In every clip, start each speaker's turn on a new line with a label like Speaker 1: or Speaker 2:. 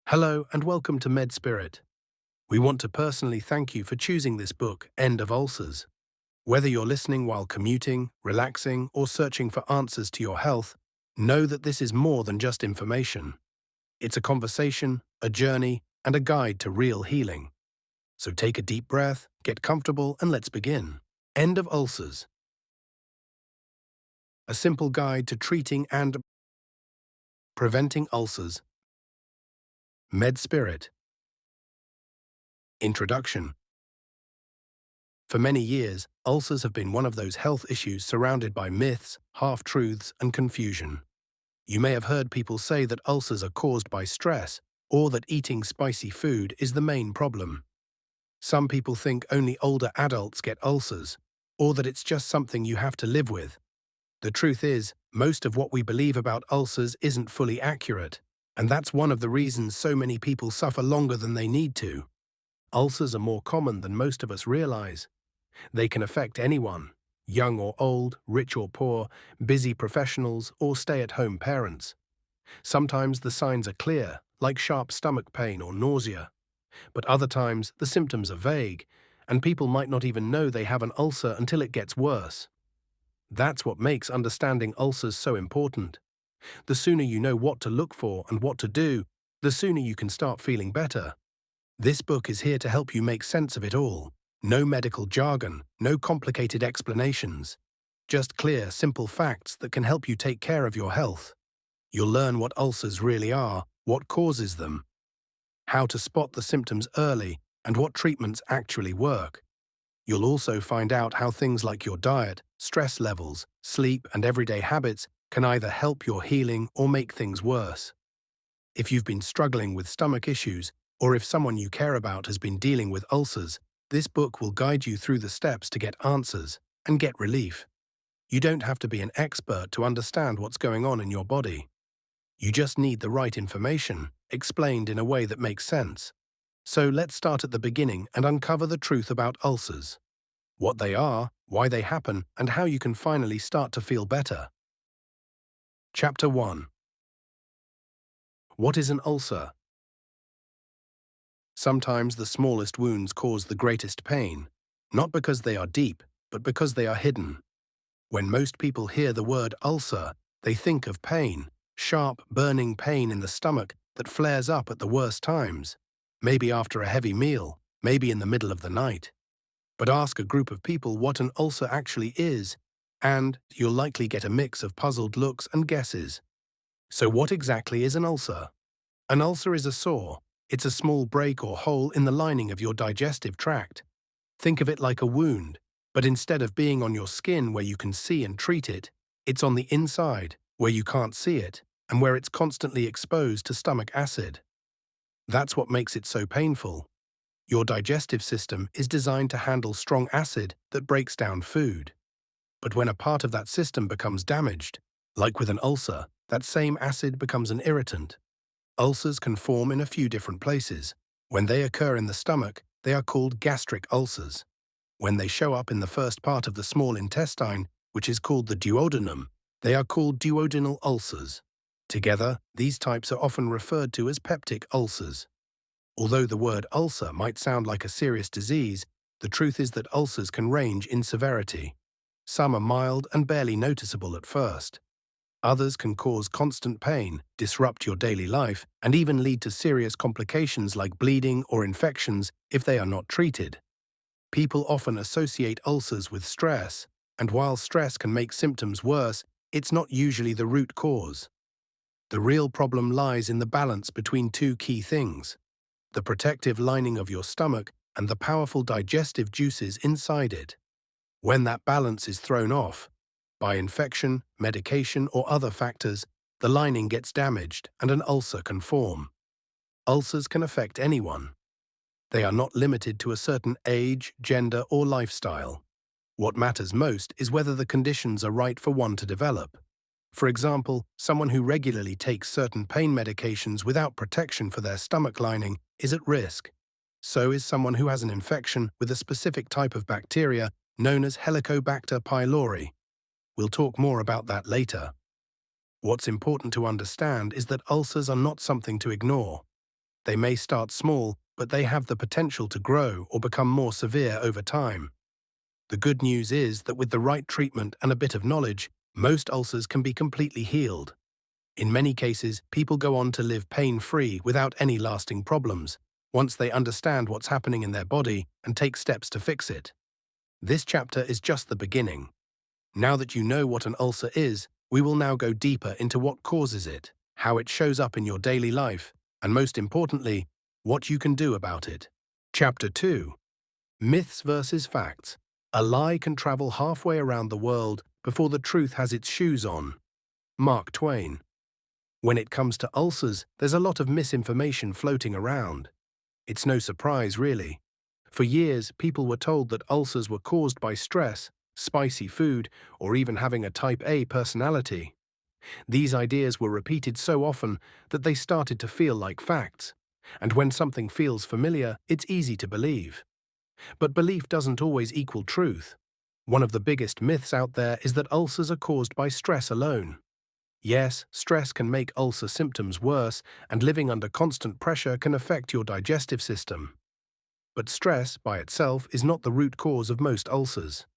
Speaker 1: Hello and welcome to MedSpirit. We want to personally thank you for choosing this book, End of Ulcers. Whether you're listening while commuting, relaxing, or searching for answers to your health, know that this is more than just information. It's a conversation, a journey, and a guide to real healing. So take a deep breath, get comfortable, and let's begin. End of Ulcers. A simple guide to treating and preventing ulcers. MedSpirit. Introduction. For many years, ulcers have been one of those health issues surrounded by myths, half-truths, and confusion. You may have heard people say that ulcers are caused by stress, or that eating spicy food is the main problem. Some people think only older adults get ulcers, or that it's just something you have to live with. The truth is, most of what we believe about ulcers isn't fully accurate, and that's one of the reasons so many people suffer longer than they need to. Ulcers are more common than most of us realize. They can affect anyone, young or old, rich or poor, busy professionals, or stay-at-home parents. Sometimes the signs are clear, like sharp stomach pain or nausea. But other times the symptoms are vague, and people might not even know they have an ulcer until it gets worse. That's what makes understanding ulcers so important. The sooner you know what to look for and what to do, the sooner you can start feeling better. This book is here to help you make sense of it all. No medical jargon, no complicated explanations. Just clear, simple facts that can help you take care of your health. You'll learn what ulcers really are, what causes them, how to spot the symptoms early, and what treatments actually work. You'll also find out how things like your diet, stress levels, sleep, and everyday habits can either help your healing or make things worse. If you've been struggling with stomach issues, or if someone you care about has been dealing with ulcers, this book will guide you through the steps to get answers and get relief. You don't have to be an expert to understand what's going on in your body. You just need the right information, explained in a way that makes sense. So let's start at the beginning and uncover the truth about ulcers. What they are, why they happen, and how you can finally start to feel better. Chapter 1. What is an ulcer? Sometimes the smallest wounds cause the greatest pain, not because they are deep, but because they are hidden. When most people hear the word ulcer, they think of pain, sharp, burning pain in the stomach that flares up at the worst times, maybe after a heavy meal, maybe in the middle of the night. But ask a group of people what an ulcer actually is, and you'll likely get a mix of puzzled looks and guesses. So what exactly is an ulcer? An ulcer is a sore. It's a small break or hole in the lining of your digestive tract. Think of it like a wound, but instead of being on your skin where you can see and treat it, it's on the inside, where you can't see it, and where it's constantly exposed to stomach acid. That's what makes it so painful. Your digestive system is designed to handle strong acid that breaks down food. But when a part of that system becomes damaged, like with an ulcer, that same acid becomes an irritant. Ulcers can form in a few different places. When they occur in the stomach, they are called gastric ulcers. When they show up in the first part of the small intestine, which is called the duodenum, they are called duodenal ulcers. Together, these types are often referred to as peptic ulcers. Although the word ulcer might sound like a serious disease, the truth is that ulcers can range in severity. Some are mild and barely noticeable at first. Others can cause constant pain, disrupt your daily life, and even lead to serious complications like bleeding or infections if they are not treated. People often associate ulcers with stress, and while stress can make symptoms worse, it's not usually the root cause. The real problem lies in the balance between two key things: the protective lining of your stomach and the powerful digestive juices inside it. When that balance is thrown off, by infection, medication, or other factors, the lining gets damaged and an ulcer can form. Ulcers can affect anyone. They are not limited to a certain age, gender, or lifestyle. What matters most is whether the conditions are right for one to develop. For example, someone who regularly takes certain pain medications without protection for their stomach lining is at risk. So is someone who has an infection with a specific type of bacteria known as Helicobacter pylori. We'll talk more about that later. What's important to understand is that ulcers are not something to ignore. They may start small, but they have the potential to grow or become more severe over time. The good news is that with the right treatment and a bit of knowledge, most ulcers can be completely healed. In many cases, people go on to live pain-free without any lasting problems, once they understand what's happening in their body and take steps to fix it. This chapter is just the beginning. Now that you know what an ulcer is, we will now go deeper into what causes it, how it shows up in your daily life, and most importantly, what you can do about it. Chapter 2. Myths versus Facts. A lie can travel halfway around the world before the truth has its shoes on. Mark Twain. When it comes to ulcers, there's a lot of misinformation floating around. It's no surprise, really. For years, people were told that ulcers were caused by stress, spicy food, or even having a type A personality. These ideas were repeated so often that they started to feel like facts. And when something feels familiar, it's easy to believe. But belief doesn't always equal truth. One of the biggest myths out there is that ulcers are caused by stress alone. Yes, stress can make ulcer symptoms worse, and living under constant pressure can affect your digestive system. But stress, by itself, is not the root cause of most ulcers.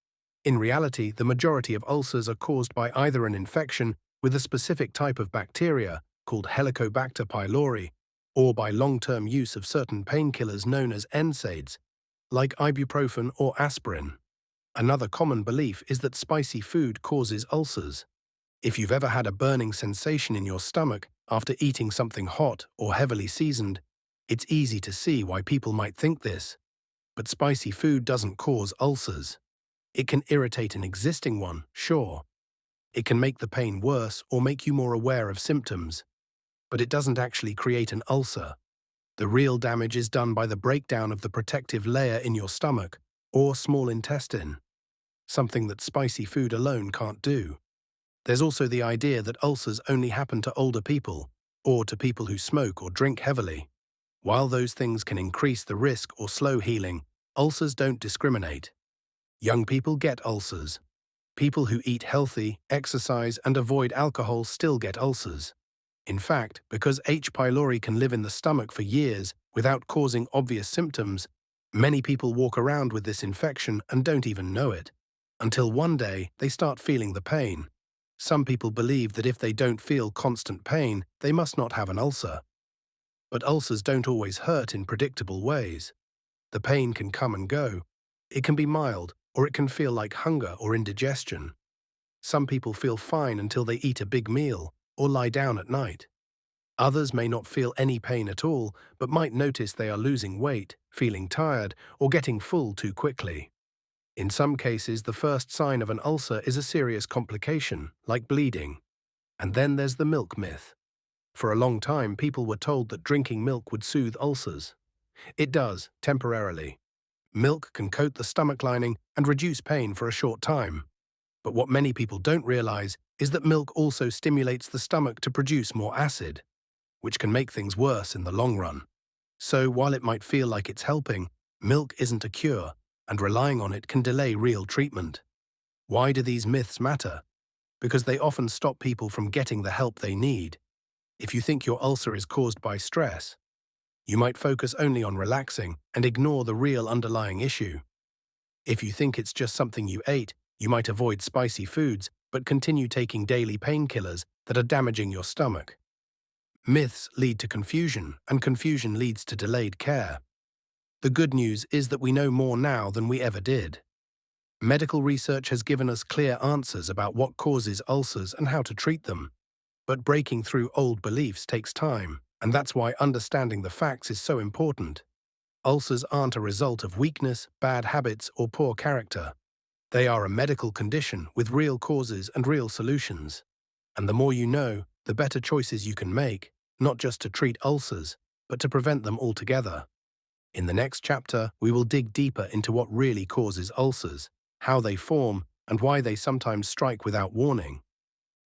Speaker 1: In reality, the majority of ulcers are caused by either an infection with a specific type of bacteria, called Helicobacter pylori, or by long-term use of certain painkillers known as NSAIDs, like ibuprofen or aspirin. Another common belief is that spicy food causes ulcers. If you've ever had a burning sensation in your stomach after eating something hot or heavily seasoned, it's easy to see why people might think this. But spicy food doesn't cause ulcers. It can irritate an existing one, sure. It can make the pain worse or make you more aware of symptoms. But it doesn't actually create an ulcer. The real damage is done by the breakdown of the protective layer in your stomach or small intestine, something that spicy food alone can't do. There's also the idea that ulcers only happen to older people, or to people who smoke or drink heavily. While those things can increase the risk or slow healing, ulcers don't discriminate. Young people get ulcers. People who eat healthy, exercise, and avoid alcohol still get ulcers. In fact, because H. pylori can live in the stomach for years without causing obvious symptoms, many people walk around with this infection and don't even know it, until one day they start feeling the pain. Some people believe that if they don't feel constant pain, they must not have an ulcer. But ulcers don't always hurt in predictable ways. The pain can come and go. It can be mild, or it can feel like hunger or indigestion. Some people feel fine until they eat a big meal or lie down at night. Others may not feel any pain at all, but might notice they are losing weight, feeling tired, or getting full too quickly. In some cases, the first sign of an ulcer is a serious complication, like bleeding. And then there's the milk myth. For a long time, people were told that drinking milk would soothe ulcers. It does, temporarily. Milk can coat the stomach lining and reduce pain for a short time. But what many people don't realize is that milk also stimulates the stomach to produce more acid, which can make things worse in the long run. So while it might feel like it's helping, milk isn't a cure, and relying on it can delay real treatment. Why do these myths matter? Because they often stop people from getting the help they need. If you think your ulcer is caused by stress, you might focus only on relaxing and ignore the real underlying issue. If you think it's just something you ate, you might avoid spicy foods but continue taking daily painkillers that are damaging your stomach. Myths lead to confusion, and confusion leads to delayed care. The good news is that we know more now than we ever did. Medical research has given us clear answers about what causes ulcers and how to treat them. But breaking through old beliefs takes time, and that's why understanding the facts is so important. Ulcers aren't a result of weakness, bad habits, or poor character. They are a medical condition with real causes and real solutions. And the more you know, the better choices you can make, not just to treat ulcers, but to prevent them altogether. In the next chapter, we will dig deeper into what really causes ulcers, how they form, and why they sometimes strike without warning.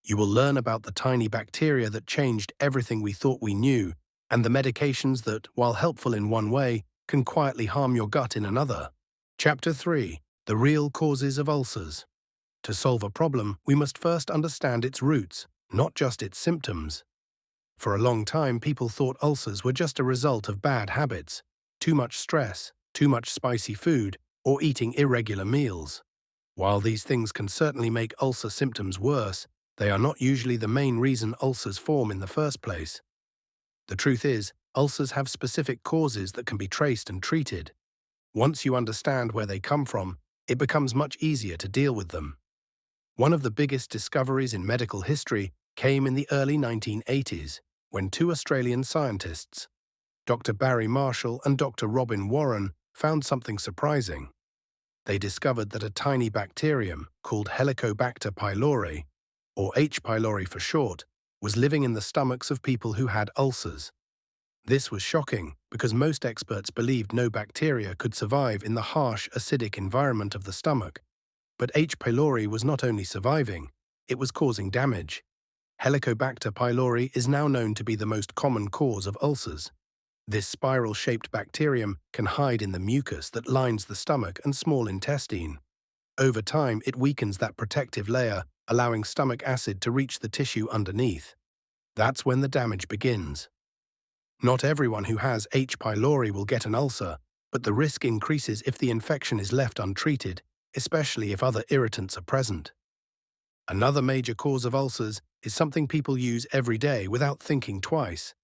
Speaker 1: You will learn about the tiny bacteria that changed everything we thought we knew, and the medications that, while helpful in one way, can quietly harm your gut in another. Chapter 3. The real causes of ulcers. To solve a problem, we must first understand its roots, not just its symptoms. For a long time, people thought ulcers were just a result of bad habits, too much stress, too much spicy food, or eating irregular meals. While these things can certainly make ulcer symptoms worse, they are not usually the main reason ulcers form in the first place. The truth is, ulcers have specific causes that can be traced and treated. Once you understand where they come from, it becomes much easier to deal with them. One of the biggest discoveries in medical history came in the early 1980s, when two Australian scientists, Dr. Barry Marshall and Dr. Robin Warren, found something surprising. They discovered that a tiny bacterium called Helicobacter pylori, or H. pylori for short, was living in the stomachs of people who had ulcers. This was shocking because most experts believed no bacteria could survive in the harsh, acidic environment of the stomach. But H. pylori was not only surviving, it was causing damage. Helicobacter pylori is now known to be the most common cause of ulcers. This spiral-shaped bacterium can hide in the mucus that lines the stomach and small intestine. Over time, it weakens that protective layer, allowing stomach acid to reach the tissue underneath. That's when the damage begins. Not everyone who has H. pylori will get an ulcer, but the risk increases if the infection is left untreated, especially if other irritants are present. Another major cause of ulcers is something people use every day without thinking twice: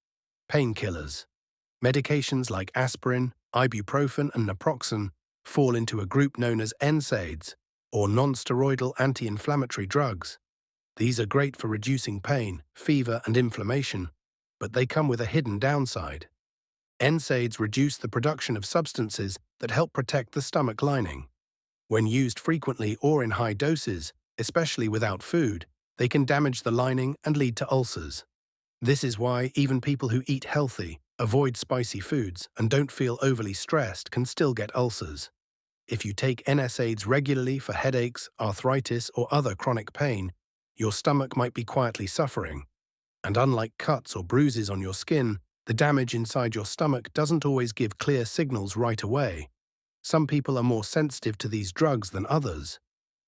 Speaker 1: painkillers. Medications like aspirin, ibuprofen, and naproxen fall into a group known as NSAIDs, or non-steroidal anti-inflammatory drugs. These are great for reducing pain, fever, and inflammation, but they come with a hidden downside. NSAIDs reduce the production of substances that help protect the stomach lining. When used frequently or in high doses, especially without food, they can damage the lining and lead to ulcers. This is why even people who eat healthy, avoid spicy foods, and don't feel overly stressed can still get ulcers. If you take NSAIDs regularly for headaches, arthritis, or other chronic pain, your stomach might be quietly suffering. And unlike cuts or bruises on your skin, the damage inside your stomach doesn't always give clear signals right away. Some people are more sensitive to these drugs than others.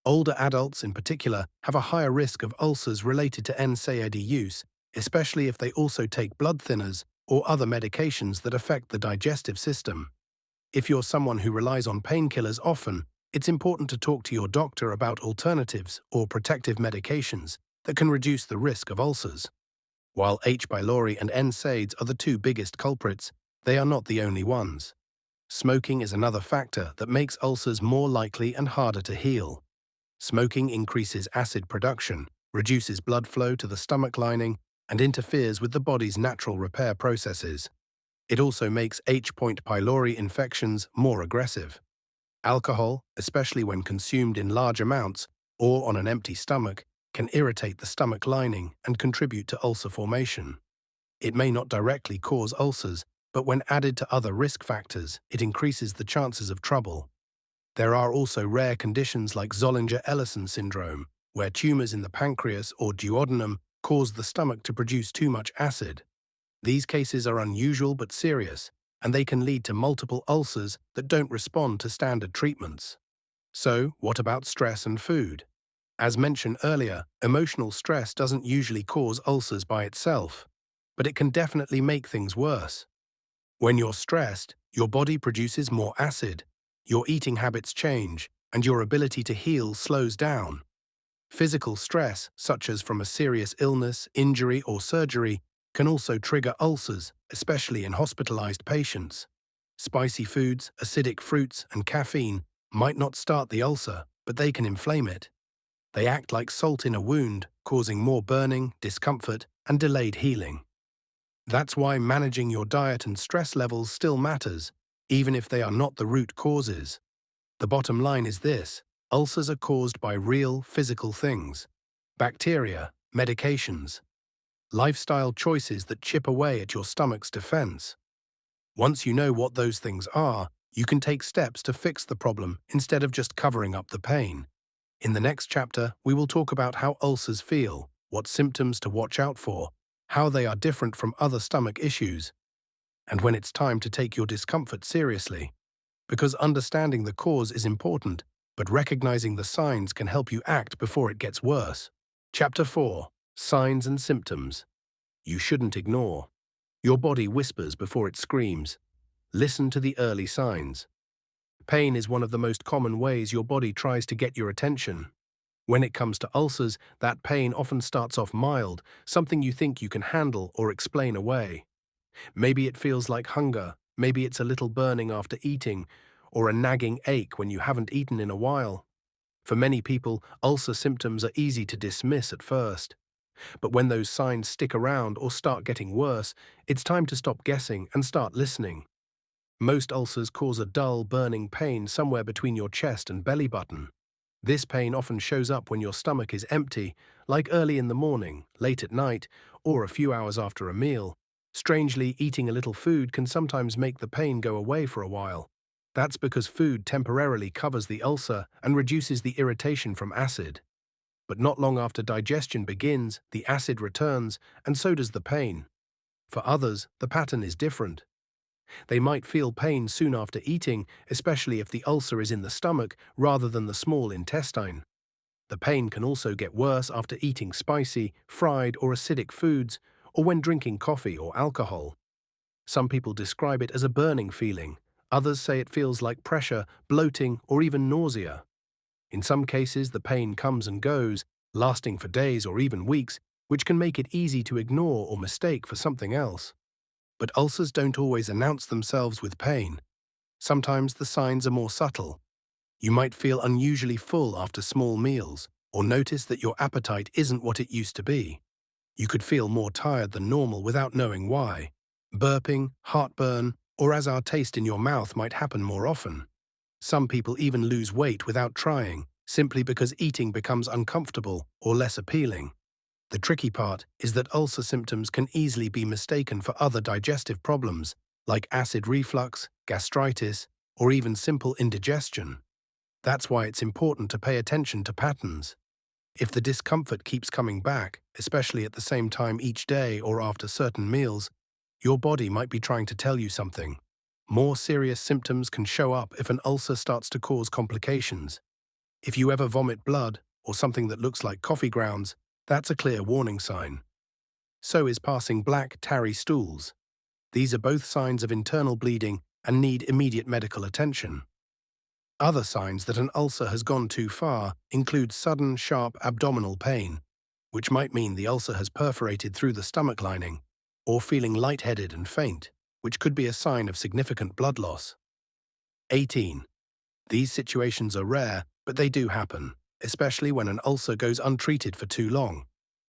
Speaker 1: Older adults, in particular, have a higher risk of ulcers related to NSAID use, especially if they also take blood thinners or other medications that affect the digestive system. If you're someone who relies on painkillers often, it's important to talk to your doctor about alternatives or protective medications that can reduce the risk of ulcers. While H. pylori and NSAIDs are the two biggest culprits, they are not the only ones. Smoking is another factor that makes ulcers more likely and harder to heal. Smoking increases acid production, reduces blood flow to the stomach lining, and interferes with the body's natural repair processes. It also makes H. pylori infections more aggressive. Alcohol, especially when consumed in large amounts or on an empty stomach, can irritate the stomach lining and contribute to ulcer formation. It may not directly cause ulcers, but when added to other risk factors, it increases the chances of trouble. There are also rare conditions like Zollinger-Ellison syndrome, where tumors in the pancreas or duodenum cause the stomach to produce too much acid. These cases are unusual but serious, and they can lead to multiple ulcers that don't respond to standard treatments. So, what about stress and food? As mentioned earlier, emotional stress doesn't usually cause ulcers by itself, but it can definitely make things worse. When you're stressed, your body produces more acid, your eating habits change, and your ability to heal slows down. Physical stress, such as from a serious illness, injury, or surgery, can also trigger ulcers, especially in hospitalized patients. Spicy foods, acidic fruits, and caffeine might not start the ulcer, but they can inflame it. They act like salt in a wound, causing more burning, discomfort, and delayed healing. That's why managing your diet and stress levels still matters, even if they are not the root causes. The bottom line is this: ulcers are caused by real, physical things: bacteria, medications, lifestyle choices that chip away at your stomach's defense. Once you know what those things are, you can take steps to fix the problem instead of just covering up the pain. In the next chapter, we will talk about how ulcers feel, what symptoms to watch out for, how they are different from other stomach issues, and when it's time to take your discomfort seriously. Because understanding the cause is important, but recognizing the signs can help you act before it gets worse. Chapter 4: Signs and Symptoms. you shouldn't ignore. Your body whispers before it screams. Listen to the early signs. Pain is one of the most common ways your body tries to get your attention. When it comes to ulcers, that pain often starts off mild, something you think you can handle or explain away. Maybe it feels like hunger, maybe it's a little burning after eating, or a nagging ache when you haven't eaten in a while. For many people, ulcer symptoms are easy to dismiss at first. But when those signs stick around or start getting worse, it's time to stop guessing and start listening. Most ulcers cause a dull, burning pain somewhere between your chest and belly button. This pain often shows up when your stomach is empty, like early in the morning, late at night, or a few hours after a meal. Strangely, eating a little food can sometimes make the pain go away for a while. That's because food temporarily covers the ulcer and reduces the irritation from acid. But not long after digestion begins, the acid returns, and so does the pain. For others, the pattern is different. They might feel pain soon after eating, especially if the ulcer is in the stomach rather than the small intestine. The pain can also get worse after eating spicy, fried, or acidic foods, or when drinking coffee or alcohol. Some people describe it as a burning feeling. Others say it feels like pressure, bloating, or even nausea. In some cases, the pain comes and goes, lasting for days or even weeks, which can make it easy to ignore or mistake for something else. But ulcers don't always announce themselves with pain. Sometimes the signs are more subtle. You might feel unusually full after small meals, or notice that your appetite isn't what it used to be. You could feel more tired than normal without knowing why. Burping, heartburn, or as our taste in your mouth might happen more often. Some people even lose weight without trying, simply because eating becomes uncomfortable or less appealing. The tricky part is that ulcer symptoms can easily be mistaken for other digestive problems, like acid reflux, gastritis, or even simple indigestion. That's why it's important to pay attention to patterns. If the discomfort keeps coming back, especially at the same time each day or after certain meals, your body might be trying to tell you something. More serious symptoms can show up if an ulcer starts to cause complications. If you ever vomit blood or something that looks like coffee grounds, that's a clear warning sign. So is passing black, tarry stools. These are both signs of internal bleeding and need immediate medical attention. Other signs that an ulcer has gone too far include sudden, sharp abdominal pain, which might mean the ulcer has perforated through the stomach lining, or feeling lightheaded and faint, which could be a sign of significant blood loss. 18. These situations are rare, but they do happen, especially when an ulcer goes untreated for too long.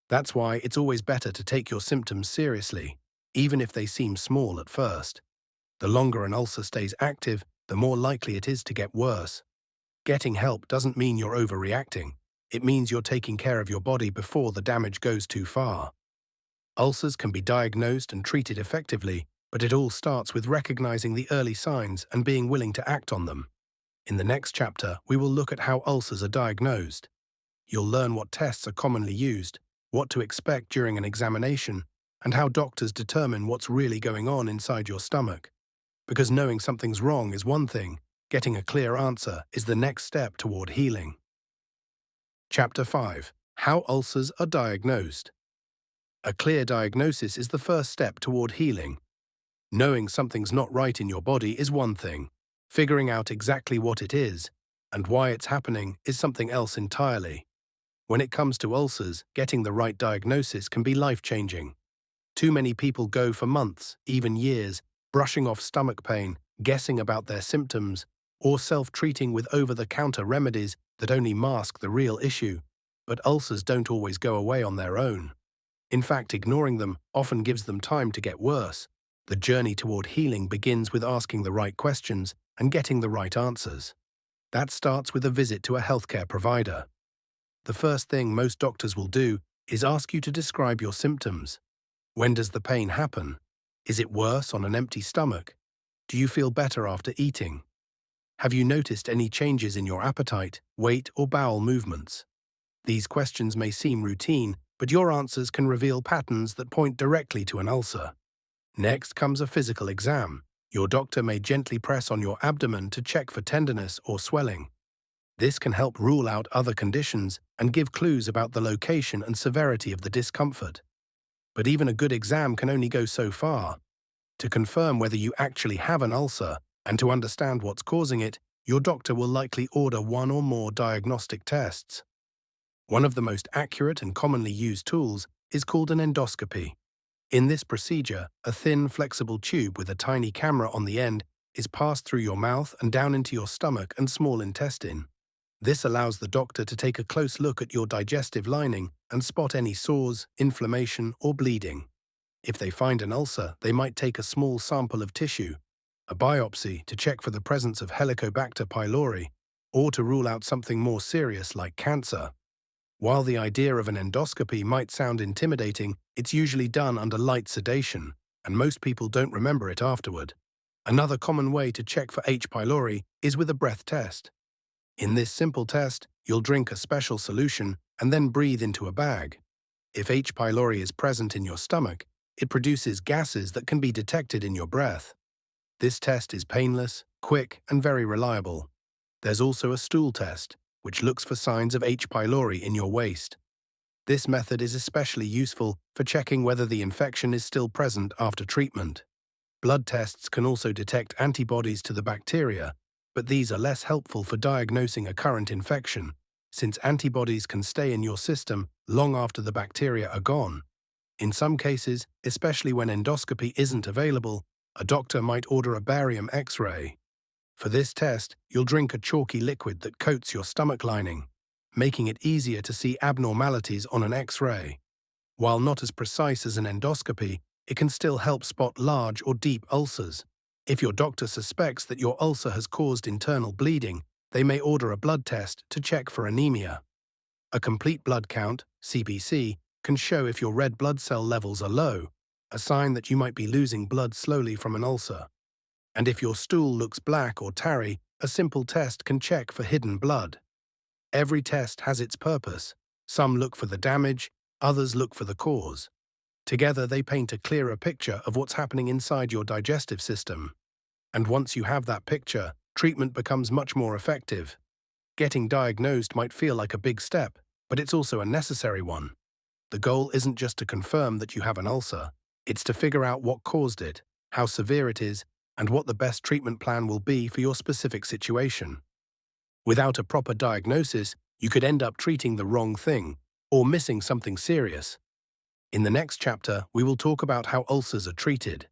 Speaker 1: That's why it's always better to take your symptoms seriously, even if they seem small at first. The longer an ulcer stays active, the more likely it is to get worse. Getting help doesn't mean you're overreacting. It means you're taking care of your body before the damage goes too far. Ulcers can be diagnosed and treated effectively, but it all starts with recognizing the early signs and being willing to act on them. In the next chapter, we will look at how ulcers are diagnosed. You'll learn what tests are commonly used, what to expect during an examination, and how doctors determine what's really going on inside your stomach. Because knowing something's wrong is one thing, getting a clear answer is the next step toward healing. Chapter 5. How ulcers are diagnosed. A clear diagnosis is the first step toward healing. Knowing something's not right in your body is one thing. Figuring out exactly what it is and why it's happening is something else entirely. When it comes to ulcers, getting the right diagnosis can be life-changing. Too many people go for months, even years, brushing off stomach pain, guessing about their symptoms, or self-treating with over-the-counter remedies that only mask the real issue. But ulcers don't always go away on their own. In fact, ignoring them often gives them time to get worse. The journey toward healing begins with asking the right questions and getting the right answers. That starts with a visit to a healthcare provider. The first thing most doctors will do is ask you to describe your symptoms. When does the pain happen? Is it worse on an empty stomach? Do you feel better after eating? Have you noticed any changes in your appetite, weight, or bowel movements? These questions may seem routine, but your answers can reveal patterns that point directly to an ulcer. Next comes a physical exam. Your doctor may gently press on your abdomen to check for tenderness or swelling. This can help rule out other conditions and give clues about the location and severity of the discomfort. But even a good exam can only go so far. To confirm whether you actually have an ulcer and to understand what's causing it, your doctor will likely order one or more diagnostic tests. One of the most accurate and commonly used tools is called an endoscopy. In this procedure, a thin, flexible tube with a tiny camera on the end is passed through your mouth and down into your stomach and small intestine. This allows the doctor to take a close look at your digestive lining and spot any sores, inflammation, or bleeding. If they find an ulcer, they might take a small sample of tissue, a biopsy to check for the presence of Helicobacter pylori, or to rule out something more serious like cancer. While the idea of an endoscopy might sound intimidating, it's usually done under light sedation, and most people don't remember it afterward. Another common way to check for H. pylori is with a breath test. In this simple test, you'll drink a special solution and then breathe into a bag. If H. pylori is present in your stomach, it produces gases that can be detected in your breath. This test is painless, quick, and very reliable. There's also a stool test, which looks for signs of H. pylori in your waste. This method is especially useful for checking whether the infection is still present after treatment. Blood tests can also detect antibodies to the bacteria, but these are less helpful for diagnosing a current infection, since antibodies can stay in your system long after the bacteria are gone. In some cases, especially when endoscopy isn't available, a doctor might order a barium X-ray. For this test, you'll drink a chalky liquid that coats your stomach lining, making it easier to see abnormalities on an X-ray. While not as precise as an endoscopy, it can still help spot large or deep ulcers. If your doctor suspects that your ulcer has caused internal bleeding, they may order a blood test to check for anemia. A complete blood count, CBC, can show if your red blood cell levels are low, a sign that you might be losing blood slowly from an ulcer. And if your stool looks black or tarry, a simple test can check for hidden blood. Every test has its purpose. Some look for the damage, others look for the cause. Together they paint a clearer picture of what's happening inside your digestive system. And once you have that picture, treatment becomes much more effective. Getting diagnosed might feel like a big step, but it's also a necessary one. The goal isn't just to confirm that you have an ulcer, it's to figure out what caused it, how severe it is, and what the best treatment plan will be for your specific situation. Without a proper diagnosis, you could end up treating the wrong thing, or missing something serious. In the next chapter, we will talk about how ulcers are treated.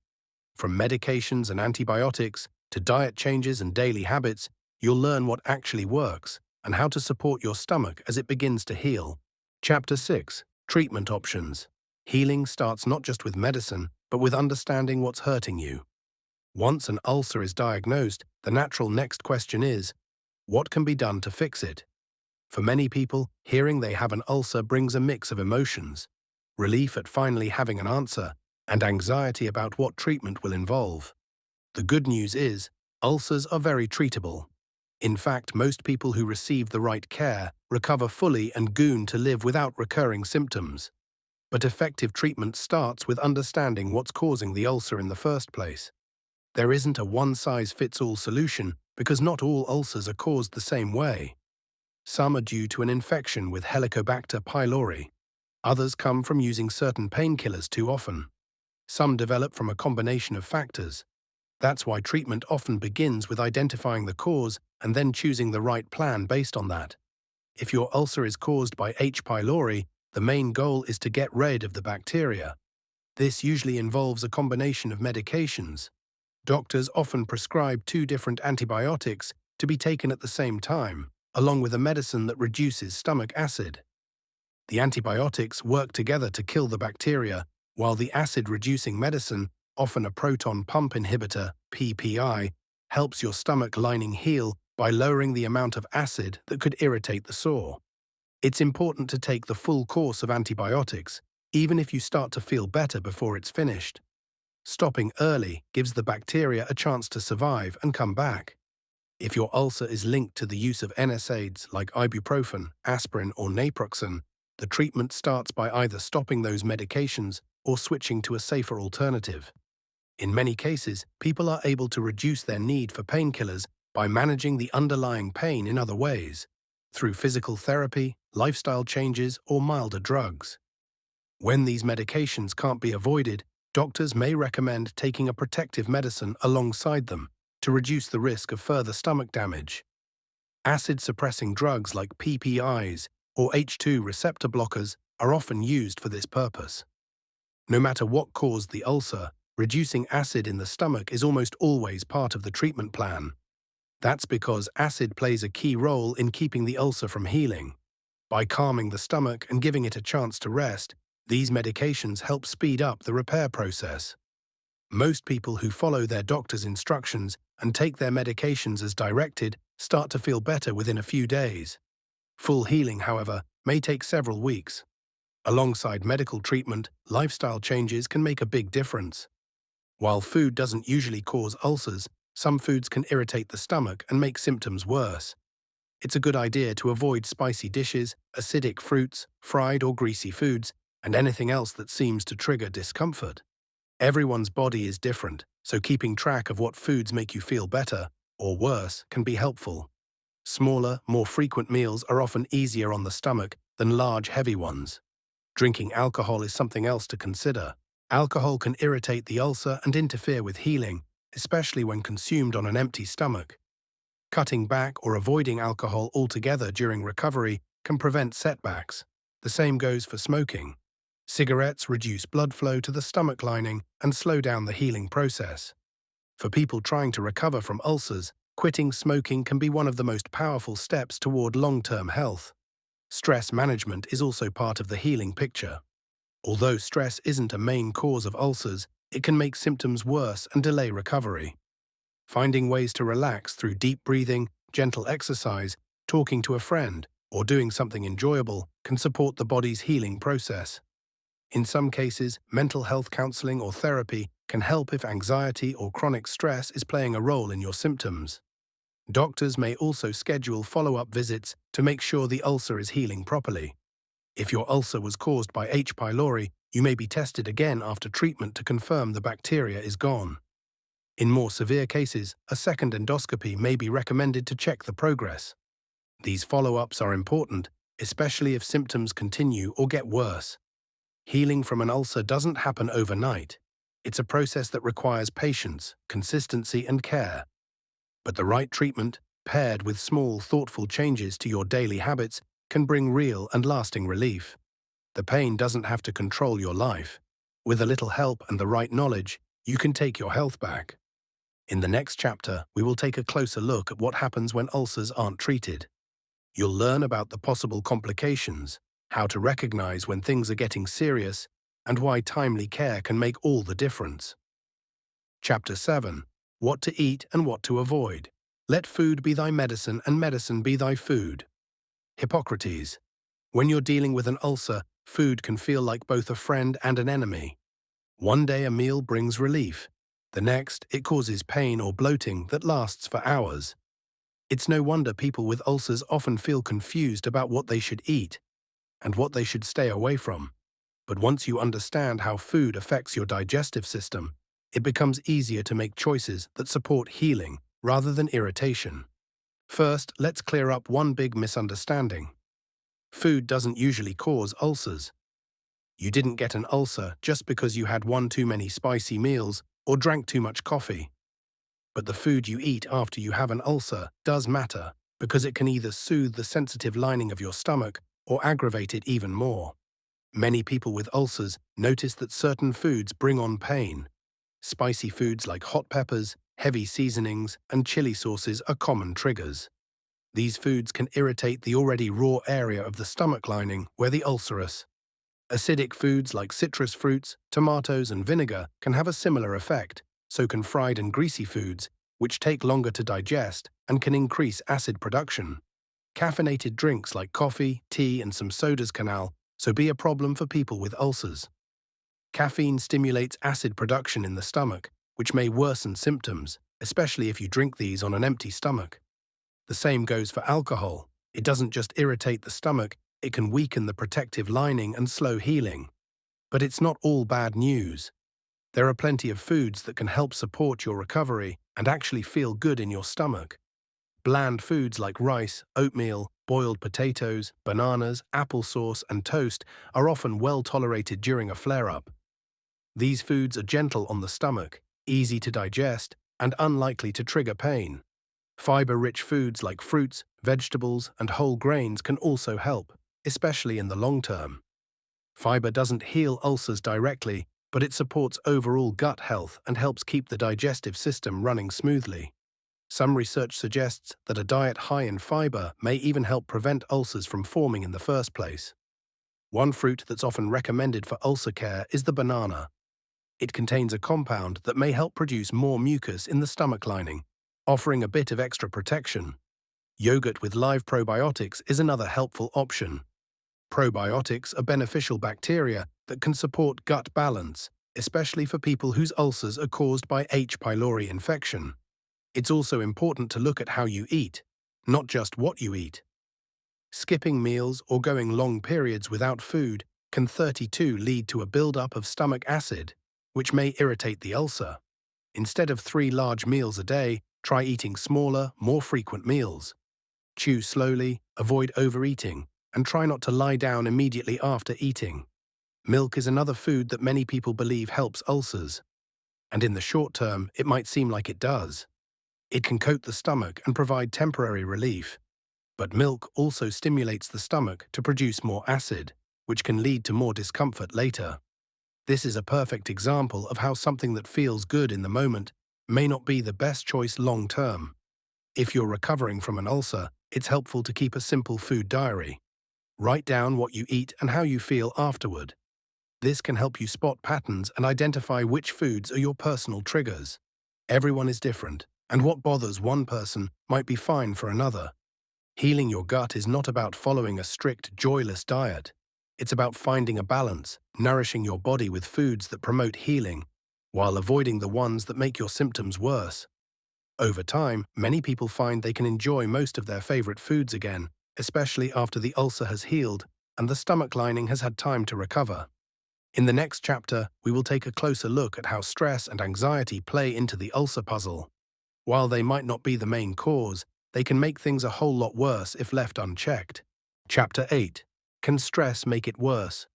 Speaker 1: From medications and antibiotics to diet changes and daily habits, you'll learn what actually works and how to support your stomach as it begins to heal. Chapter 6. Treatment Options. Healing starts not just with medicine, but with understanding what's hurting you. Once an ulcer is diagnosed, the natural next question is, what can be done to fix it? For many people, hearing they have an ulcer brings a mix of emotions: relief at finally having an answer, and anxiety about what treatment will involve. The good news is, ulcers are very treatable. In fact, most people who receive the right care recover fully and go on to live without recurring symptoms. But effective treatment starts with understanding what's causing the ulcer in the first place. There isn't a one-size-fits-all solution because not all ulcers are caused the same way. Some are due to an infection with Helicobacter pylori. Others come from using certain painkillers too often. Some develop from a combination of factors. That's why treatment often begins with identifying the cause and then choosing the right plan based on that. If your ulcer is caused by H. pylori, the main goal is to get rid of the bacteria. This usually involves a combination of medications. Doctors often prescribe 2 different antibiotics to be taken at the same time, along with a medicine that reduces stomach acid. The antibiotics work together to kill the bacteria, while the acid-reducing medicine, often a proton pump inhibitor, PPI, helps your stomach lining heal by lowering the amount of acid that could irritate the sore. It's important to take the full course of antibiotics, even if you start to feel better before it's finished. Stopping early gives the bacteria a chance to survive and come back. If your ulcer is linked to the use of NSAIDs like ibuprofen, aspirin, or naproxen, the treatment starts by either stopping those medications or switching to a safer alternative. In many cases, people are able to reduce their need for painkillers by managing the underlying pain in other ways, through physical therapy, lifestyle changes, or milder drugs. When these medications can't be avoided, doctors may recommend taking a protective medicine alongside them to reduce the risk of further stomach damage. Acid-suppressing drugs like PPIs or H2 receptor blockers are often used for this purpose. No matter what caused the ulcer, reducing acid in the stomach is almost always part of the treatment plan. That's because acid plays a key role in keeping the ulcer from healing. By calming the stomach and giving it a chance to rest, these medications help speed up the repair process. Most people who follow their doctor's instructions and take their medications as directed start to feel better within a few days. Full healing, however, may take several weeks. Alongside medical treatment, lifestyle changes can make a big difference. While food doesn't usually cause ulcers, some foods can irritate the stomach and make symptoms worse. It's a good idea to avoid spicy dishes, acidic fruits, fried or greasy foods, and anything else that seems to trigger discomfort. Everyone's body is different, so keeping track of what foods make you feel better or worse can be helpful. Smaller, more frequent meals are often easier on the stomach than large, heavy ones. Drinking alcohol is something else to consider. Alcohol can irritate the ulcer and interfere with healing, especially when consumed on an empty stomach. Cutting back or avoiding alcohol altogether during recovery can prevent setbacks. The same goes for smoking. Cigarettes reduce blood flow to the stomach lining and slow down the healing process. For people trying to recover from ulcers, quitting smoking can be one of the most powerful steps toward long-term health. Stress management is also part of the healing picture. Although stress isn't a main cause of ulcers, it can make symptoms worse and delay recovery. Finding ways to relax through deep breathing, gentle exercise, talking to a friend, or doing something enjoyable can support the body's healing process. In some cases, mental health counseling or therapy can help if anxiety or chronic stress is playing a role in your symptoms. Doctors may also schedule follow-up visits to make sure the ulcer is healing properly. If your ulcer was caused by H. pylori, you may be tested again after treatment to confirm the bacteria is gone. In more severe cases, a second endoscopy may be recommended to check the progress. These follow-ups are important, especially if symptoms continue or get worse. Healing from an ulcer doesn't happen overnight. It's a process that requires patience, consistency, and care. But the right treatment, paired with small, thoughtful changes to your daily habits, can bring real and lasting relief. The pain doesn't have to control your life. With a little help and the right knowledge, you can take your health back. In the next chapter, we will take a closer look at what happens when ulcers aren't treated. You'll learn about the possible complications, how to recognize when things are getting serious, and why timely care can make all the difference. Chapter 7. What to eat and what to avoid. Let food be thy medicine and medicine be thy food. Hippocrates. When you're dealing with an ulcer, food can feel like both a friend and an enemy. One day a meal brings relief. The next, it causes pain or bloating that lasts for hours. It's no wonder people with ulcers often feel confused about what they should eat and what they should stay away from. But once you understand how food affects your digestive system, it becomes easier to make choices that support healing rather than irritation. First, let's clear up one big misunderstanding. Food doesn't usually cause ulcers. You didn't get an ulcer just because you had one too many spicy meals or drank too much coffee. But the food you eat after you have an ulcer does matter, because it can either soothe the sensitive lining of your stomach or aggravate it even more. Many people with ulcers notice that certain foods bring on pain. Spicy foods like hot peppers, heavy seasonings, and chili sauces are common triggers. These foods can irritate the already raw area of the stomach lining where the ulcerous. Acidic foods like citrus fruits, tomatoes, and vinegar can have a similar effect, so can fried and greasy foods, which take longer to digest and can increase acid production. Caffeinated drinks like coffee, tea, and some sodas can also be a problem for people with ulcers. Caffeine stimulates acid production in the stomach, which may worsen symptoms, especially if you drink these on an empty stomach. The same goes for alcohol. It doesn't just irritate the stomach, it can weaken the protective lining and slow healing. But it's not all bad news. There are plenty of foods that can help support your recovery and actually feel good in your stomach. Bland foods like rice, oatmeal, boiled potatoes, bananas, applesauce, and toast are often well tolerated during a flare-up. These foods are gentle on the stomach, easy to digest, and unlikely to trigger pain. Fiber-rich foods like fruits, vegetables, and whole grains can also help, especially in the long term. Fiber doesn't heal ulcers directly, but it supports overall gut health and helps keep the digestive system running smoothly. Some research suggests that a diet high in fiber may even help prevent ulcers from forming in the first place. One fruit that's often recommended for ulcer care is the banana. It contains a compound that may help produce more mucus in the stomach lining, offering a bit of extra protection. Yogurt with live probiotics is another helpful option. Probiotics are beneficial bacteria that can support gut balance, especially for people whose ulcers are caused by H. pylori infection. It's also important to look at how you eat, not just what you eat. Skipping meals or going long periods without food can 32 lead to a buildup of stomach acid, which may irritate the ulcer. Instead of 3 large meals a day, try eating smaller, more frequent meals. Chew slowly, avoid overeating, and try not to lie down immediately after eating. Milk is another food that many people believe helps ulcers, and in the short term, it might seem like it does. It can coat the stomach and provide temporary relief. But milk also stimulates the stomach to produce more acid, which can lead to more discomfort later. This is a perfect example of how something that feels good in the moment may not be the best choice long term. If you're recovering from an ulcer, it's helpful to keep a simple food diary. Write down what you eat and how you feel afterward. This can help you spot patterns and identify which foods are your personal triggers. Everyone is different, and what bothers one person might be fine for another. Healing your gut is not about following a strict, joyless diet. It's about finding a balance, nourishing your body with foods that promote healing, while avoiding the ones that make your symptoms worse. Over time, many people find they can enjoy most of their favorite foods again, especially after the ulcer has healed and the stomach lining has had time to recover. In the next chapter, we will take a closer look at how stress and anxiety play into the ulcer puzzle. While they might not be the main cause, they can make things a whole lot worse if left unchecked. Chapter 8. Can stress make it worse?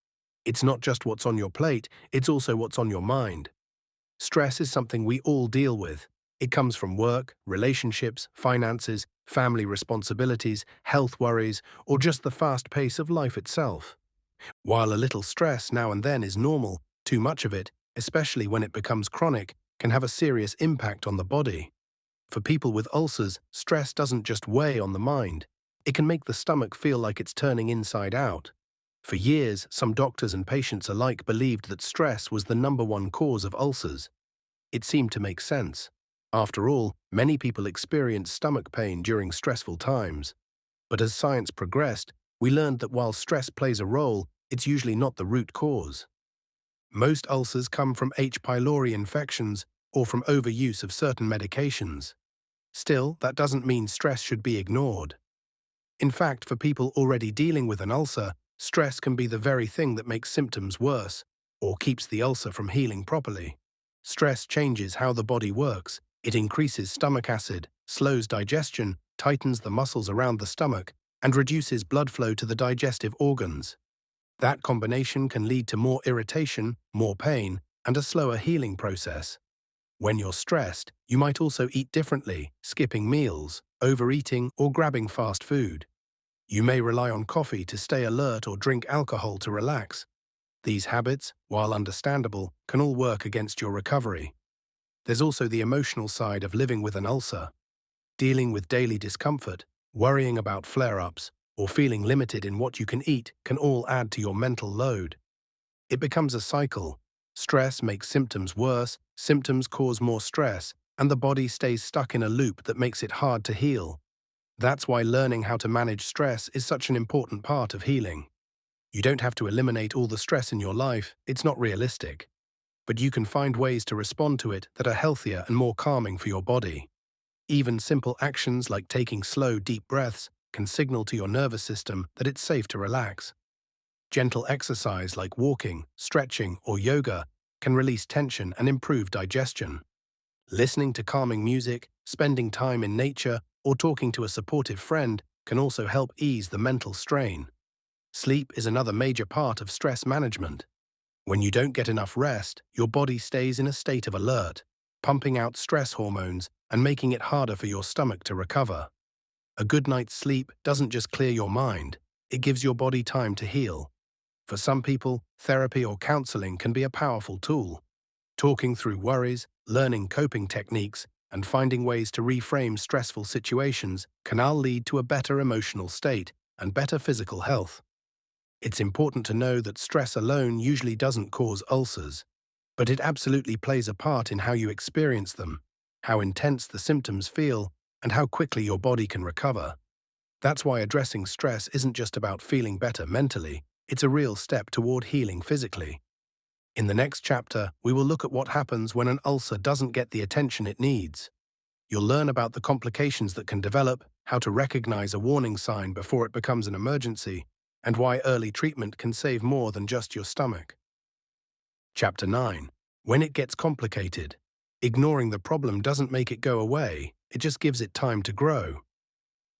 Speaker 1: It's not just what's on your plate, it's also what's on your mind. Stress is something we all deal with. It comes from work, relationships, finances, family responsibilities, health worries, or just the fast pace of life itself. While a little stress now and then is normal, too much of it, especially when it becomes chronic, can have a serious impact on the body. For people with ulcers, stress doesn't just weigh on the mind. It can make the stomach feel like it's turning inside out. For years, some doctors and patients alike believed that stress was the #1 cause of ulcers. It seemed to make sense. After all, many people experience stomach pain during stressful times. But as science progressed, we learned that while stress plays a role, it's usually not the root cause. Most ulcers come from H. pylori infections or from overuse of certain medications. Still, that doesn't mean stress should be ignored. In fact, for people already dealing with an ulcer, stress can be the very thing that makes symptoms worse or keeps the ulcer from healing properly. Stress changes how the body works. It increases stomach acid, slows digestion, tightens the muscles around the stomach, and reduces blood flow to the digestive organs. That combination can lead to more irritation, more pain, and a slower healing process. When you're stressed, you might also eat differently, skipping meals, overeating, or grabbing fast food. You may rely on coffee to stay alert or drink alcohol to relax. These habits, while understandable, can all work against your recovery. There's also the emotional side of living with an ulcer. Dealing with daily discomfort, worrying about flare-ups, or feeling limited in what you can eat can all add to your mental load. It becomes a cycle. Stress makes symptoms worse, symptoms cause more stress, and the body stays stuck in a loop that makes it hard to heal. That's why learning how to manage stress is such an important part of healing. You don't have to eliminate all the stress in your life, it's not realistic. But you can find ways to respond to it that are healthier and more calming for your body. Even simple actions like taking slow, deep breaths can signal to your nervous system that it's safe to relax. Gentle exercise like walking, stretching, or yoga can release tension and improve digestion. Listening to calming music, spending time in nature, or talking to a supportive friend can also help ease the mental strain. Sleep is another major part of stress management. When you don't get enough rest, your body stays in a state of alert, pumping out stress hormones and making it harder for your stomach to recover. A good night's sleep doesn't just clear your mind, it gives your body time to heal. For some people, therapy or counseling can be a powerful tool. Talking through worries, learning coping techniques, and finding ways to reframe stressful situations can all lead to a better emotional state and better physical health. It's important to know that stress alone usually doesn't cause ulcers, but it absolutely plays a part in how you experience them, how intense the symptoms feel, and how quickly your body can recover. That's why addressing stress isn't just about feeling better mentally, it's a real step toward healing physically. In the next chapter, we will look at what happens when an ulcer doesn't get the attention it needs. You'll learn about the complications that can develop, how to recognize a warning sign before it becomes an emergency, and why early treatment can save more than just your stomach. Chapter 9. When it gets complicated. Ignoring the problem doesn't make it go away, it just gives it time to grow.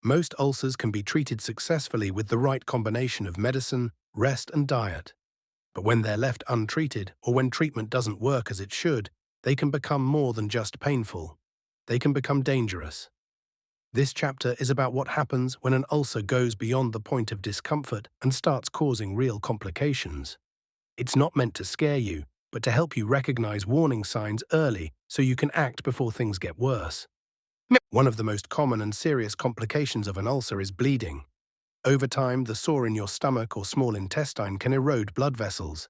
Speaker 1: Most ulcers can be treated successfully with the right combination of medicine, rest, and diet. But when they're left untreated, or when treatment doesn't work as it should, they can become more than just painful. They can become dangerous. This chapter is about what happens when an ulcer goes beyond the point of discomfort and starts causing real complications. It's not meant to scare you, but to help you recognize warning signs early so you can act before things get worse. One of the most common and serious complications of an ulcer is bleeding. Over time, the sore in your stomach or small intestine can erode blood vessels.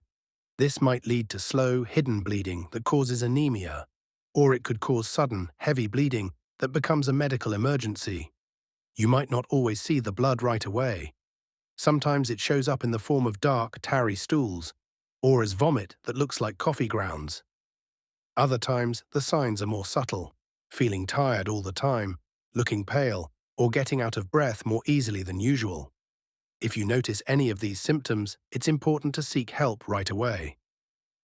Speaker 1: This might lead to slow, hidden bleeding that causes anemia, or it could cause sudden, heavy bleeding that becomes a medical emergency. You might not always see the blood right away. Sometimes it shows up in the form of dark, tarry stools, or as vomit that looks like coffee grounds. Other times, the signs are more subtle, feeling tired all the time, looking pale, or getting out of breath more easily than usual. If you notice any of these symptoms, it's important to seek help right away.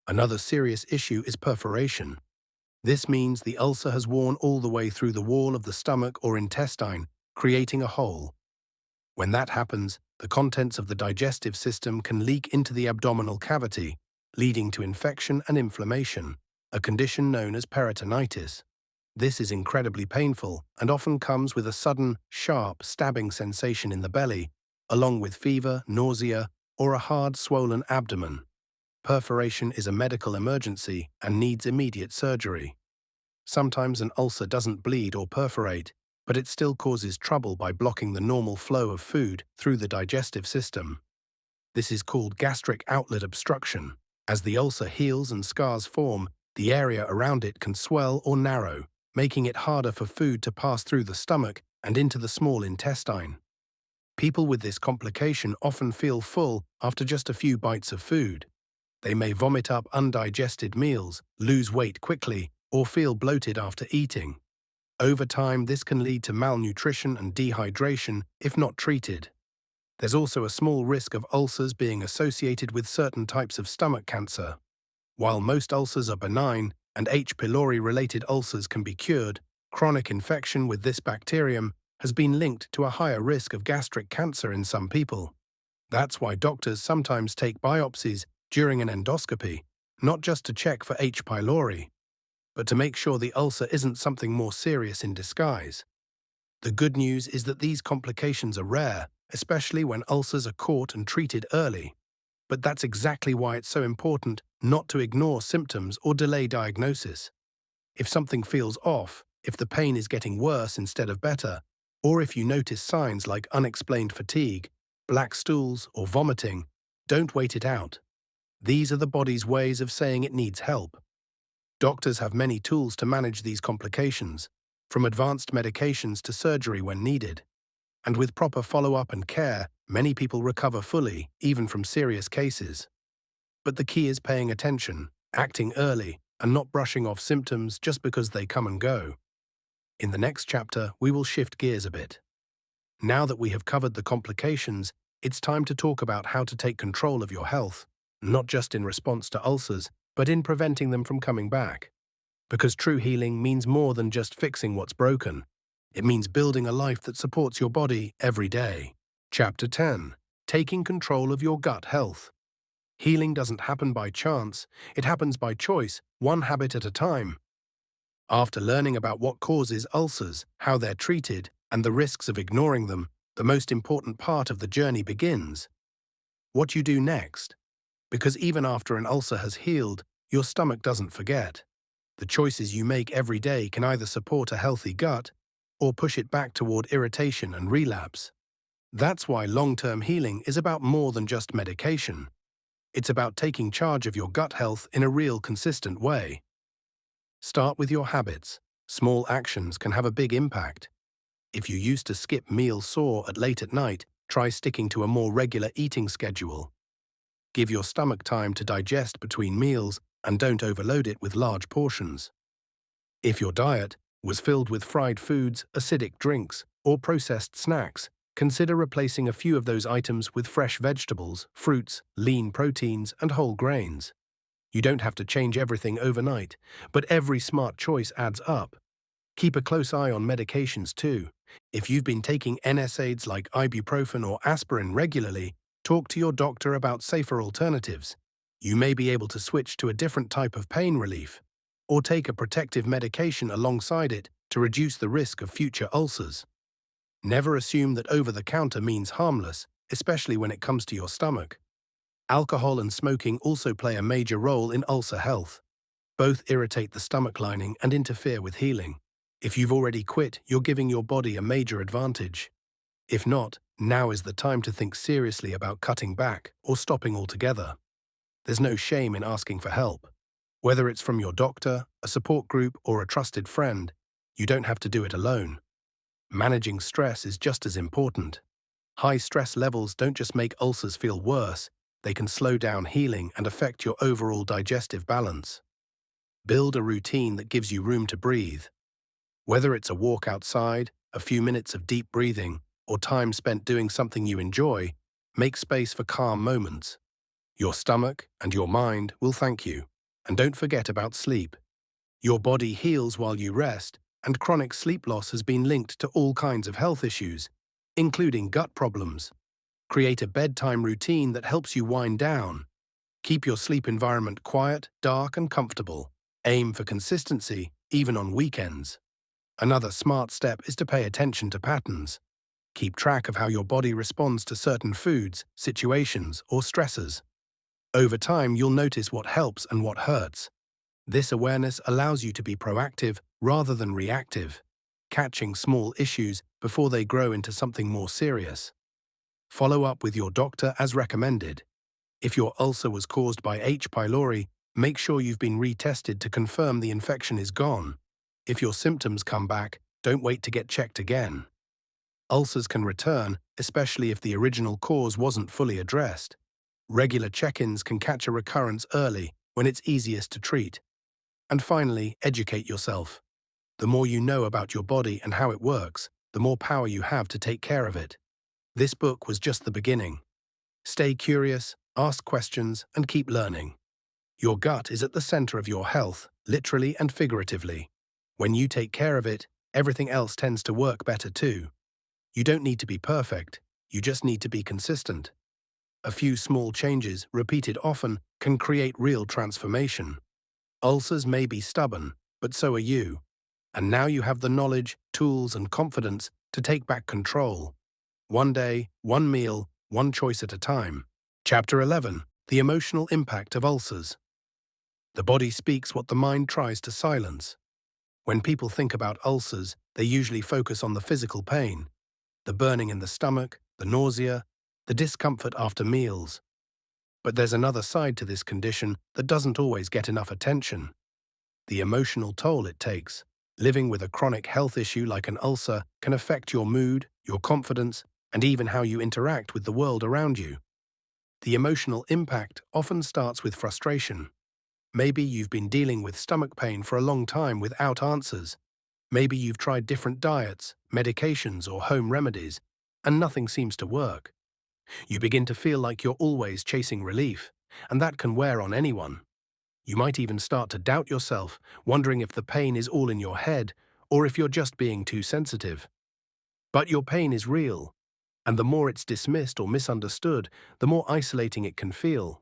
Speaker 1: Another serious issue is perforation. This means the ulcer has worn all the way through the wall of the stomach or intestine, creating a hole. When that happens, the contents of the digestive system can leak into the abdominal cavity, leading to infection and inflammation, a condition known as peritonitis. This is incredibly painful and often comes with a sudden, sharp, stabbing sensation in the belly, along with fever, nausea, or a hard, swollen abdomen. Perforation is a medical emergency and needs immediate surgery. Sometimes an ulcer doesn't bleed or perforate, but it still causes trouble by blocking the normal flow of food through the digestive system. This is called gastric outlet obstruction. As the ulcer heals and scars form, the area around it can swell or narrow, making it harder for food to pass through the stomach and into the small intestine. People with this complication often feel full after just a few bites of food. They may vomit up undigested meals, lose weight quickly, or feel bloated after eating. Over time, this can lead to malnutrition and dehydration if not treated. There's also a small risk of ulcers being associated with certain types of stomach cancer. While most ulcers are benign and H. pylori-related ulcers can be cured, chronic infection with this bacterium has been linked to a higher risk of gastric cancer in some people. That's why doctors sometimes take biopsies during an endoscopy, not just to check for H. pylori, but to make sure the ulcer isn't something more serious in disguise. The good news is that these complications are rare, especially when ulcers are caught and treated early. But that's exactly why it's so important not to ignore symptoms or delay diagnosis. If something feels off, if the pain is getting worse instead of better, or if you notice signs like unexplained fatigue, black stools, or vomiting, don't wait it out. These are the body's ways of saying it needs help. Doctors have many tools to manage these complications, from advanced medications to surgery when needed. And with proper follow-up and care, many people recover fully, even from serious cases. But the key is paying attention, acting early, and not brushing off symptoms just because they come and go. In the next chapter, we will shift gears a bit. Now that we have covered the complications, it's time to talk about how to take control of your health, not just in response to ulcers, but in preventing them from coming back. Because true healing means more than just fixing what's broken. It means building a life that supports your body every day. Chapter 10. Taking control of your gut health. Healing doesn't happen by chance, it happens by choice, one habit at a time. After learning about what causes ulcers, how they're treated, and the risks of ignoring them, the most important part of the journey begins. What you do next. Because even after an ulcer has healed, your stomach doesn't forget. The choices you make every day can either support a healthy gut or push it back toward irritation and relapse. That's why long-term healing is about more than just medication. It's about taking charge of your gut health in a real, consistent way. Start with your habits. Small actions can have a big impact. If you used to skip meals sore late at night, try sticking to a more regular eating schedule. Give your stomach time to digest between meals and don't overload it with large portions. If your diet was filled with fried foods, acidic drinks, or processed snacks, consider replacing a few of those items with fresh vegetables, fruits, lean proteins, and whole grains. You don't have to change everything overnight, but every smart choice adds up. Keep a close eye on medications too. If you've been taking NSAIDs like ibuprofen or aspirin regularly, talk to your doctor about safer alternatives. You may be able to switch to a different type of pain relief, or take a protective medication alongside it to reduce the risk of future ulcers. Never assume that over-the-counter means harmless, especially when it comes to your stomach. Alcohol and smoking also play a major role in ulcer health. Both irritate the stomach lining and interfere with healing. If you've already quit, you're giving your body a major advantage. If not, now is the time to think seriously about cutting back or stopping altogether. There's no shame in asking for help. Whether it's from your doctor, a support group, or a trusted friend, you don't have to do it alone. Managing stress is just as important. High stress levels don't just make ulcers feel worse, they can slow down healing and affect your overall digestive balance. Build a routine that gives you room to breathe. Whether it's a walk outside, a few minutes of deep breathing, or time spent doing something you enjoy, make space for calm moments. Your stomach and your mind will thank you. And don't forget about sleep. Your body heals while you rest, and chronic sleep loss has been linked to all kinds of health issues, including gut problems. Create a bedtime routine that helps you wind down. Keep your sleep environment quiet, dark, and comfortable. Aim for consistency, even on weekends. Another smart step is to pay attention to patterns. Keep track of how your body responds to certain foods, situations, or stressors. Over time, you'll notice what helps and what hurts. This awareness allows you to be proactive rather than reactive, catching small issues before they grow into something more serious. Follow up with your doctor as recommended. If your ulcer was caused by H. pylori, make sure you've been retested to confirm the infection is gone. If your symptoms come back, don't wait to get checked again. Ulcers can return, especially if the original cause wasn't fully addressed. Regular check-ins can catch a recurrence early when it's easiest to treat. And finally, educate yourself. The more you know about your body and how it works, the more power you have to take care of it. This book was just the beginning. Stay curious, ask questions, and keep learning. Your gut is at the center of your health, literally and figuratively. When you take care of it, everything else tends to work better too. You don't need to be perfect, you just need to be consistent. A few small changes, repeated often, can create real transformation. Ulcers may be stubborn, but so are you. And now you have the knowledge, tools, and confidence to take back control. One day, one meal, one choice at a time. Chapter 11. The emotional impact of ulcers. The body speaks what the mind tries to silence. When people think about ulcers, they usually focus on the physical pain, the burning in the stomach, the nausea, the discomfort after meals. But there's another side to this condition that doesn't always get enough attention. The emotional toll it takes. Living with a chronic health issue like an ulcer can affect your mood, your confidence, and even how you interact with the world around you. The emotional impact often starts with frustration. Maybe you've been dealing with stomach pain for a long time without answers. Maybe you've tried different diets, medications, or home remedies, and nothing seems to work. You begin to feel like you're always chasing relief, and that can wear on anyone. You might even start to doubt yourself, wondering if the pain is all in your head or if you're just being too sensitive. But your pain is real, and the more it's dismissed or misunderstood, the more isolating it can feel.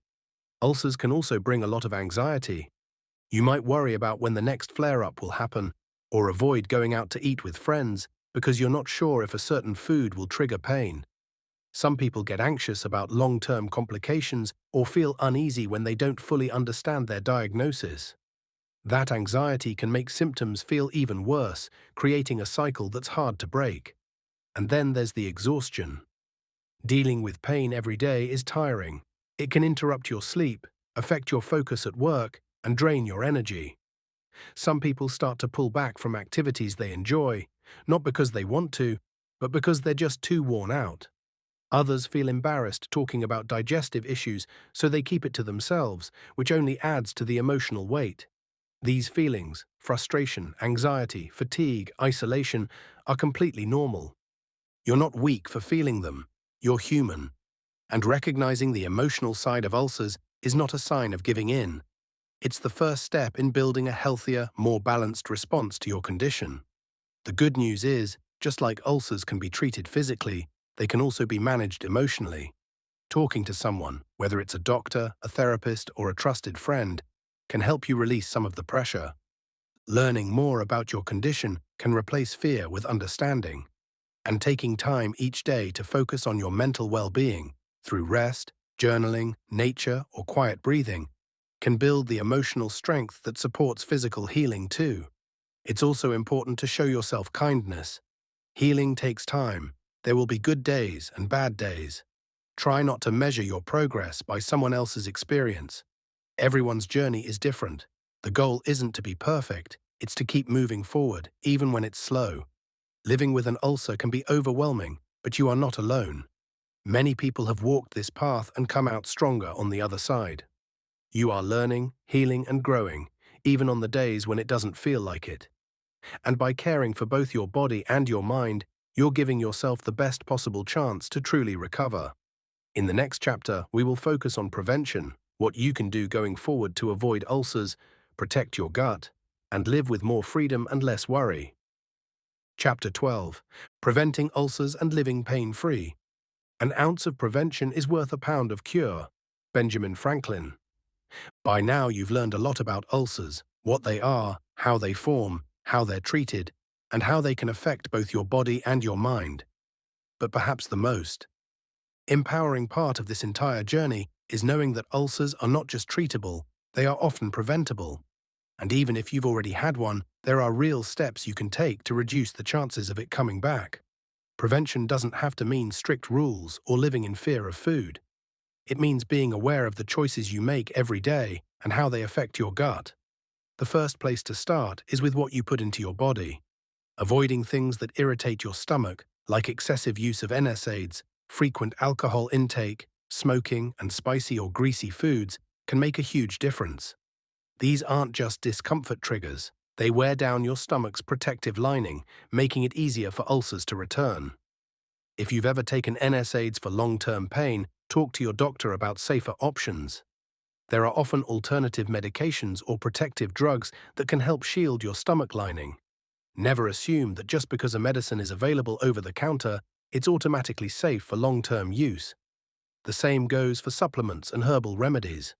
Speaker 1: Ulcers can also bring a lot of anxiety. You might worry about when the next flare-up will happen, or avoid going out to eat with friends because you're not sure if a certain food will trigger pain. Some people get anxious about long-term complications or feel uneasy when they don't fully understand their diagnosis. That anxiety can make symptoms feel even worse, creating a cycle that's hard to break. And then there's the exhaustion. Dealing with pain every day is tiring. It can interrupt your sleep, affect your focus at work, and drain your energy. Some people start to pull back from activities they enjoy, not because they want to, but because they're just too worn out. Others feel embarrassed talking about digestive issues, so they keep it to themselves, which only adds to the emotional weight. These feelings, frustration, anxiety, fatigue, isolation, are completely normal. You're not weak for feeling them. You're human. And recognizing the emotional side of ulcers is not a sign of giving in. It's the first step in building a healthier, more balanced response to your condition. The good news is, just like ulcers can be treated physically, they can also be managed emotionally. Talking to someone, whether it's a doctor, a therapist, or a trusted friend, can help you release some of the pressure. Learning more about your condition can replace fear with understanding. And taking time each day to focus on your mental well-being, through rest, journaling, nature, or quiet breathing, can build the emotional strength that supports physical healing too. It's also important to show yourself kindness. Healing takes time. There will be good days and bad days. Try not to measure your progress by someone else's experience. Everyone's journey is different. The goal isn't to be perfect, it's to keep moving forward, even when it's slow. Living with an ulcer can be overwhelming, but you are not alone. Many people have walked this path and come out stronger on the other side. You are learning, healing, and growing, even on the days when it doesn't feel like it. And by caring for both your body and your mind, you're giving yourself the best possible chance to truly recover. In the next chapter, we will focus on prevention, what you can do going forward to avoid ulcers, protect your gut, and live with more freedom and less worry. Chapter 12. Preventing ulcers and living pain-free. An ounce of prevention is worth a pound of cure. Benjamin Franklin. By now you've learned a lot about ulcers, what they are, how they form, how they're treated, and how they can affect both your body and your mind. But perhaps the most empowering part of this entire journey is knowing that ulcers are not just treatable, they are often preventable. And even if you've already had one, there are real steps you can take to reduce the chances of it coming back. Prevention doesn't have to mean strict rules or living in fear of food. It means being aware of the choices you make every day and how they affect your gut. The first place to start is with what you put into your body. Avoiding things that irritate your stomach, like excessive use of antacids, frequent alcohol intake, smoking, and spicy or greasy foods, can make a huge difference. These aren't just discomfort triggers. They wear down your stomach's protective lining, making it easier for ulcers to return. If you've ever taken NSAIDs for long-term pain, talk to your doctor about safer options. There are often alternative medications or protective drugs that can help shield your stomach lining. Never assume that just because a medicine is available over the counter, it's automatically safe for long-term use. The same goes for supplements and herbal remedies.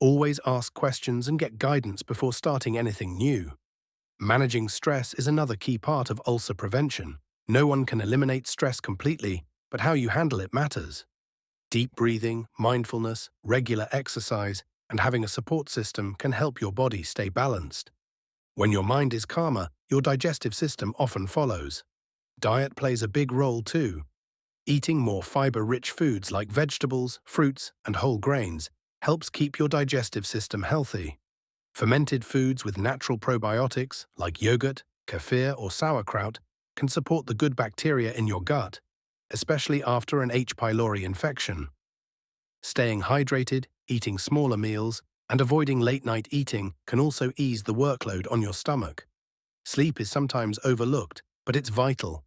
Speaker 1: Always ask questions and get guidance before starting anything new. Managing stress is another key part of ulcer prevention. No one can eliminate stress completely, but how you handle it matters. Deep breathing, mindfulness, regular exercise, and having a support system can help your body stay balanced. When your mind is calmer, your digestive system often follows. Diet plays a big role too. Eating more fiber-rich foods like vegetables, fruits, and whole grains helps keep your digestive system healthy. Fermented foods with natural probiotics, like yogurt, kefir, or sauerkraut, can support the good bacteria in your gut, especially after an H. pylori infection. Staying hydrated, eating smaller meals, and avoiding late-night eating can also ease the workload on your stomach. Sleep is sometimes overlooked, but it's vital.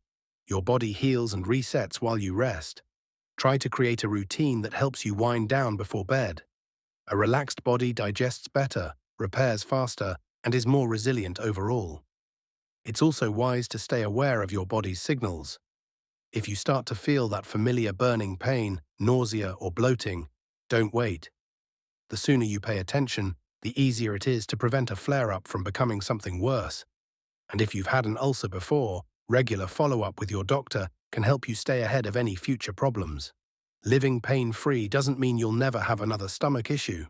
Speaker 1: Your body heals and resets while you rest. Try to create a routine that helps you wind down before bed. A relaxed body digests better, repairs faster, and is more resilient overall. It's also wise to stay aware of your body's signals. If you start to feel that familiar burning pain, nausea, or bloating, don't wait. The sooner you pay attention, the easier it is to prevent a flare-up from becoming something worse. And if you've had an ulcer before, regular follow-up with your doctor can help you stay ahead of any future problems. Living pain-free doesn't mean you'll never have another stomach issue,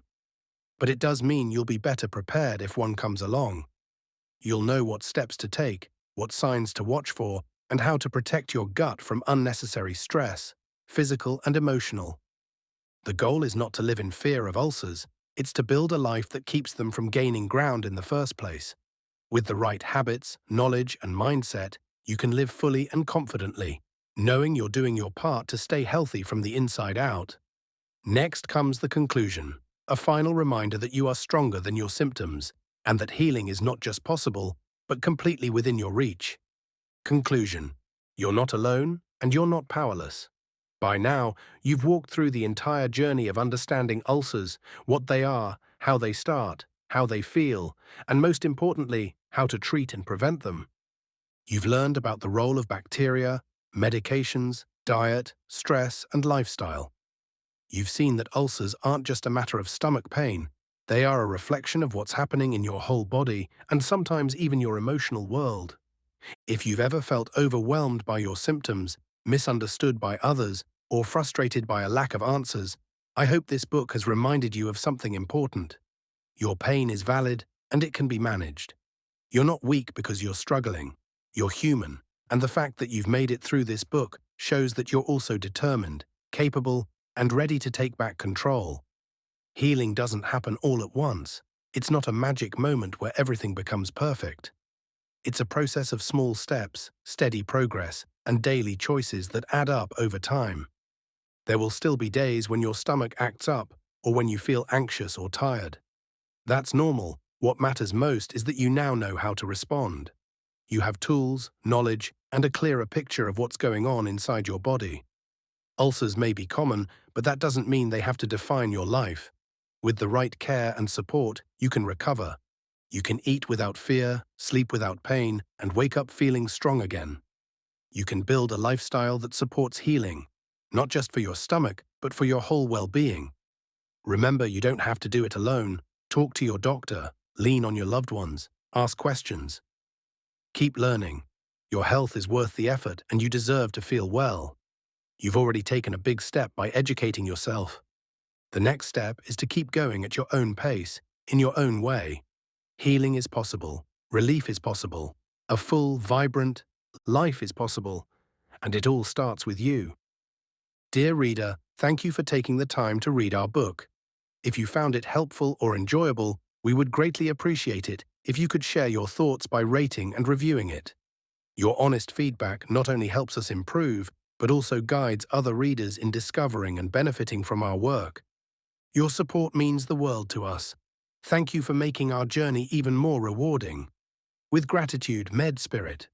Speaker 1: but it does mean you'll be better prepared if one comes along. You'll know what steps to take, what signs to watch for, and how to protect your gut from unnecessary stress, physical and emotional. The goal is not to live in fear of ulcers, it's to build a life that keeps them from gaining ground in the first place. With the right habits, knowledge, and mindset, you can live fully and confidently, knowing you're doing your part to stay healthy from the inside out. Next comes the conclusion, a final reminder that you are stronger than your symptoms, and that healing is not just possible, but completely within your reach. Conclusion: you're not alone, and you're not powerless. By now, you've walked through the entire journey of understanding ulcers, what they are, how they start, how they feel, and most importantly, how to treat and prevent them. You've learned about the role of bacteria, medications, diet, stress, and lifestyle. You've seen that ulcers aren't just a matter of stomach pain, they are a reflection of what's happening in your whole body and sometimes even your emotional world. If you've ever felt overwhelmed by your symptoms, misunderstood by others, or frustrated by a lack of answers, I hope this book has reminded you of something important. Your pain is valid, and it can be managed. You're not weak because you're struggling. You're human, and the fact that you've made it through this book shows that you're also determined, capable, and ready to take back control. Healing doesn't happen all at once. It's not a magic moment where everything becomes perfect. It's a process of small steps, steady progress, and daily choices that add up over time. There will still be days when your stomach acts up, or when you feel anxious or tired. That's normal. What matters most is that you now know how to respond. You have tools, knowledge, and a clearer picture of what's going on inside your body. Ulcers may be common, but that doesn't mean they have to define your life. With the right care and support, you can recover. You can eat without fear, sleep without pain, and wake up feeling strong again. You can build a lifestyle that supports healing, not just for your stomach, but for your whole well-being. Remember, you don't have to do it alone. Talk to your doctor, lean on your loved ones, ask questions. Keep learning. Your health is worth the effort, and you deserve to feel well. You've already taken a big step by educating yourself. The next step is to keep going at your own pace, in your own way. Healing is possible, relief is possible, a full, vibrant life is possible, and it all starts with you. Dear reader, thank you for taking the time to read our book. If you found it helpful or enjoyable, we would greatly appreciate it if you could share your thoughts by rating and reviewing it. Your honest feedback not only helps us improve, but also guides other readers in discovering and benefiting from our work. Your support means the world to us. Thank you for making our journey even more rewarding. With gratitude, Med Spirit.